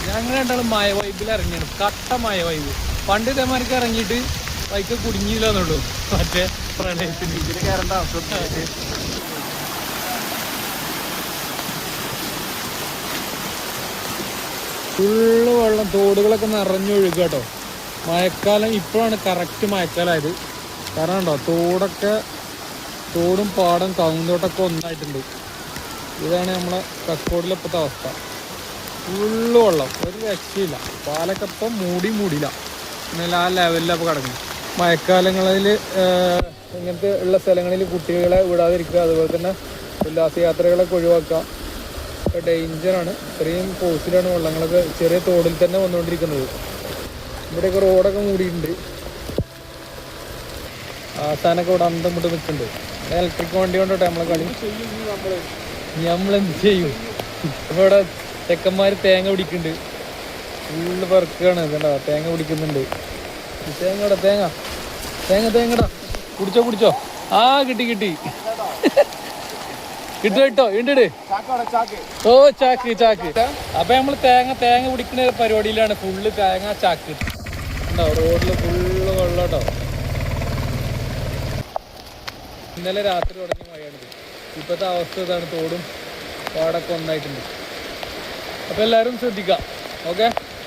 ഞങ്ങൾ രണ്ടാളും മഴ വൈബിൽ ഇറങ്ങിയാണ്. കട്ട മഴ വൈബ്. പണ്ട് ഇതേമാർക്ക് ഇറങ്ങിയിട്ട് ബൈക്ക് കുടുങ്ങിയില്ലെന്നുള്ളൂ. മറ്റേ പ്രളയത്തിന് ഇതിന് കയറേണ്ട അവസ്ഥ. ഫുള്ള് വെള്ളം, തോടുകളൊക്കെ നിറഞ്ഞൊഴുകുക കേട്ടോ. മഴക്കാലം ഇപ്പോഴാണ് കറക്റ്റ് മഴക്കാലമായത്. കാരണം ഉണ്ടോ, തോടും പാടം കവുന്തോട്ടൊക്കെ ഒന്നായിട്ടുണ്ട്. ഇതാണ് നമ്മളെ കക്കോടിലിപ്പോഴത്തെ അവസ്ഥ. ഫുള്ള് വെള്ളം, ഒരു രക്ഷയില്ല. പാലൊക്കെ ഇപ്പം മൂടിയില്ല. എന്നാലും ആ ലെവലിലപ്പോൾ കിടക്കുന്നു. മഴക്കാലങ്ങളിൽ ഇങ്ങനത്തെ ഉള്ള സ്ഥലങ്ങളിൽ കുട്ടികളെ വിടാതിരിക്കുക. അതുപോലെ തന്നെ ഉല്ലാസയാത്രകളൊക്കെ ഒഴിവാക്കുക. ഇപ്പോൾ ഡേഞ്ചറാണ്. ഇത്രയും ഫോഴ്സിലാണ് വെള്ളങ്ങളൊക്കെ ചെറിയ തോടിൽ തന്നെ വന്നുകൊണ്ടിരിക്കുന്നത്. ഇവിടെയൊക്കെ റോഡൊക്കെ മൂടിയിട്ടുണ്ട്. ആസാനൊക്കെ ഇവിടെ അന്തം വിട്ട് നിൽക്കുന്നുണ്ട്. ഇലക്ട്രിക് വണ്ടി കൊണ്ടോട്ടെ നമ്മളെ കളി. നമ്മളെന്ത് ചെയ്യും? ഇപ്പോൾ ഇവിടെ ചെക്കന്മാർ തേങ്ങ പിടിക്കുന്നുണ്ട്. ഫുള്ള് പറക്കാണ്. കണ്ടോ, തേങ്ങ പിടിക്കുന്നുണ്ട്. തേങ്ങടാ. കുടിച്ചോ. ആ കിട്ടി കിട്ടോ ഇണ്ട്. ഓ ചാക്ക്. അപ്പൊ നമ്മള് തേങ്ങ പിടിക്കുന്ന പരിപാടിയിലാണ്. ഫുള്ള് തേങ്ങ ചാക്ക് ഉണ്ടോ. റോഡില് ഫുള്ള് വെള്ളം കേട്ടോ. ഇന്നലെ രാത്രി തുടങ്ങിയ മഴയാണിത്. ഇപ്പോഴത്തെ അവസ്ഥ ഇതാണ്. തോടും പാടൊക്കെ ഒന്നായിട്ടുണ്ട്. അപ്പൊ എല്ലാവരും ശ്രദ്ധിക്കാം. ഓക്കെ.